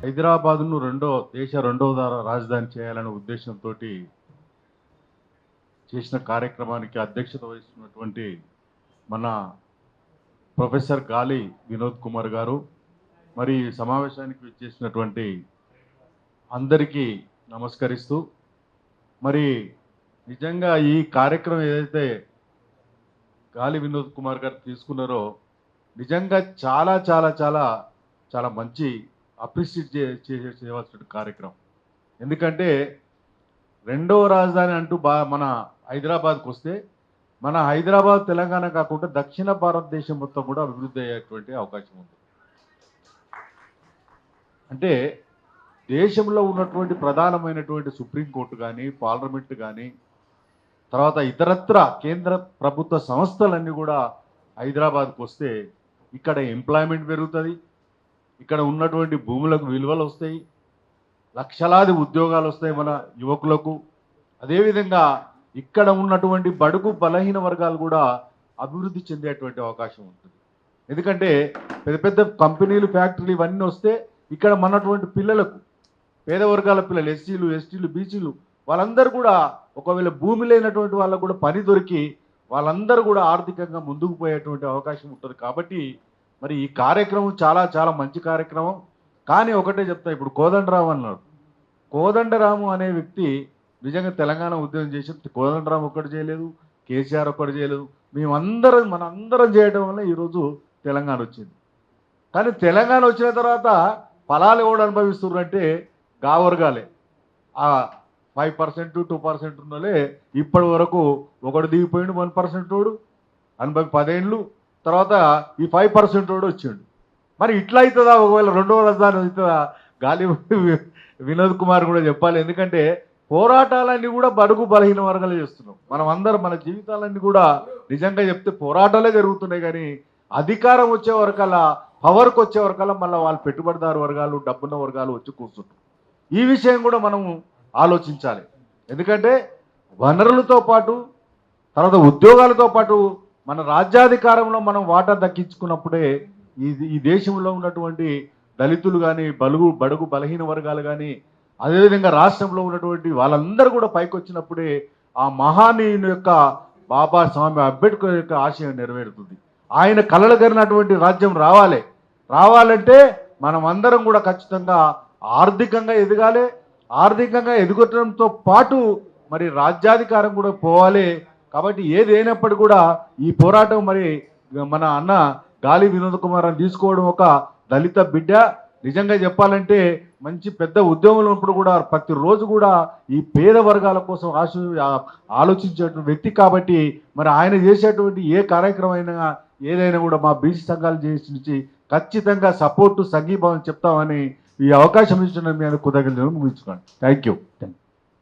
హైదరాబాద్ను దేశ రెండవ రాజధాని చేయాలనే ఉద్దేశంతో చేసిన కార్యక్రమానికి అధ్యక్షత వహిస్తున్నటువంటి మన ప్రొఫెసర్ గాలి వినోద్ కుమార్ గారు, మరి ఈ సమావేశానికి విచ్చేసినటువంటి అందరికీ నమస్కరిస్తూ, మరి నిజంగా ఈ కార్యక్రమం ఏదైతే గాలి వినోద్ కుమార్ గారు తీసుకున్నారో నిజంగా చాలా చాలా చాలా చాలా మంచి అప్రిషియేట్ చేయవలసిన కార్యక్రమం. ఎందుకంటే రెండవ రాజధాని అంటూ మన హైదరాబాద్కి వస్తే మన హైదరాబాద్ తెలంగాణ కాకుండా దక్షిణ భారతదేశం మొత్తం కూడా అభివృద్ధి అయ్యేటువంటి అవకాశం ఉంది. అంటే దేశంలో ఉన్నటువంటి ప్రధానమైనటువంటి సుప్రీంకోర్టు కానీ, పార్లమెంట్ కానీ, తర్వాత ఇతరత్ర కేంద్ర ప్రభుత్వ సంస్థలన్నీ కూడా హైదరాబాద్కు వస్తే ఇక్కడ ఎంప్లాయ్మెంట్ పెరుగుతుంది, ఇక్కడ ఉన్నటువంటి భూములకు విలువలు వస్తాయి, లక్షలాది ఉద్యోగాలు వస్తాయి మన యువకులకు. అదేవిధంగా ఇక్కడ ఉన్నటువంటి బడుగు బలహీన వర్గాలు కూడా అభివృద్ధి చెందేటువంటి అవకాశం ఉంటుంది. ఎందుకంటే పెద్ద పెద్ద కంపెనీలు, ఫ్యాక్టరీలు ఇవన్నీ వస్తే ఇక్కడ మనటువంటి పిల్లలకు, పేద వర్గాల పిల్లలు, ఎస్సీలు, ఎస్టీలు, బీసీలు, వాళ్ళందరూ కూడా ఒకవేళ భూమి లేనటువంటి వాళ్ళకు కూడా పని దొరికి వాళ్ళందరూ కూడా ఆర్థికంగా ముందుకు పోయేటువంటి అవకాశం ఉంటుంది. కాబట్టి మరి ఈ కార్యక్రమం చాలా చాలా మంచి కార్యక్రమం. కానీ ఒకటే చెప్తా, ఇప్పుడు కోదండరాము అన్నాడు. కోదండరాము అనే వ్యక్తి నిజంగా తెలంగాణ ఉద్యమం చేసి, కోదండరాము ఒక్కటి చేయలేదు, కేసీఆర్ ఒక్కటి చేయలేదు, మనందరం చేయడం వల్ల ఈరోజు తెలంగాణ వచ్చింది. కానీ తెలంగాణ వచ్చిన తర్వాత ఫలాలు ఎవడు అనుభవిస్తున్నారంటే వర్గాలే. ఆ 5% 2% ఉన్నలే ఇప్పటి వరకు ఒకడు దిగిపోయిండు, 1% వాడు అనుభవి 10 ఏళ్ళు తర్వాత ఈ 5% వాడు వచ్చిండు. మరి ఇట్లా అవుతుందా? ఒకవేళ రెండవ రాజధాని అవుతుందా? గాలి వినోద్ కుమార్ కూడా చెప్పాలి. ఎందుకంటే పోరాటాలన్నీ కూడా బడుగు బలహీన వర్గాలు చేస్తున్నాం. మనం అందరం మన జీవితాలన్నీ కూడా నిజంగా చెప్తే పోరాటాలే జరుగుతున్నాయి. కానీ అధికారం వచ్చే వరకల్లా, పవర్కి వచ్చే వరకల్లా మళ్ళీ వాళ్ళు పెట్టుబడిదారు వర్గాలు, డబ్బున్న వర్గాలు వచ్చి కూర్చుంటారు. ఈ విషయం కూడా మనం ఆలోచించాలి. ఎందుకంటే వనరులతో పాటు, తర్వాత ఉద్యోగాలతో పాటు మన రాజ్యాధికారంలో మనం వాటా దక్కించుకున్నప్పుడే ఈ దేశంలో ఉన్నటువంటి దళితులు కానీ, బడుగు బలహీన వర్గాలు కానీ, అదేవిధంగా రాష్ట్రంలో ఉన్నటువంటి వాళ్ళందరూ కూడా పైకి వచ్చినప్పుడే ఆ మహానీయుని యొక్క బాబాసాహెబ్ అంబేద్కర్ యొక్క ఆశయం నెరవేరుతుంది. ఆయన కలలుగరినటువంటి రాజ్యం రావాలంటే మనం అందరం కూడా ఖచ్చితంగా ఆర్థికంగా ఎదగాలి. ఆర్థికంగా ఎదగటంతో పాటు మరి రాజ్యాధికారం కూడా పోవాలి. కాబట్టి ఏది అయినప్పటికీ కూడా ఈ పోరాటం మరి మన అన్న గాలి వినోద్ కుమార్ అని తీసుకోవడం, ఒక దళిత బిడ్డ, నిజంగా చెప్పాలంటే మంచి పెద్ద ఉద్యమంలో ఉన్నప్పుడు కూడా ప్రతిరోజు కూడా ఈ పేద వర్గాల కోసం ఆలోచించేటువంటి వ్యక్తి. కాబట్టి మరి ఆయన చేసేటువంటి ఏ కార్యక్రమం అయినా ఏదైనా కూడా మా బీసీ సంఘాలు చేసి నుంచి ఖచ్చితంగా సపోర్టు, సంఘీభావం చెప్తామని ఈ అవకాశం ఇచ్చిన మీ కృతజ్ఞతలు ముగించుకోండి. Thank you.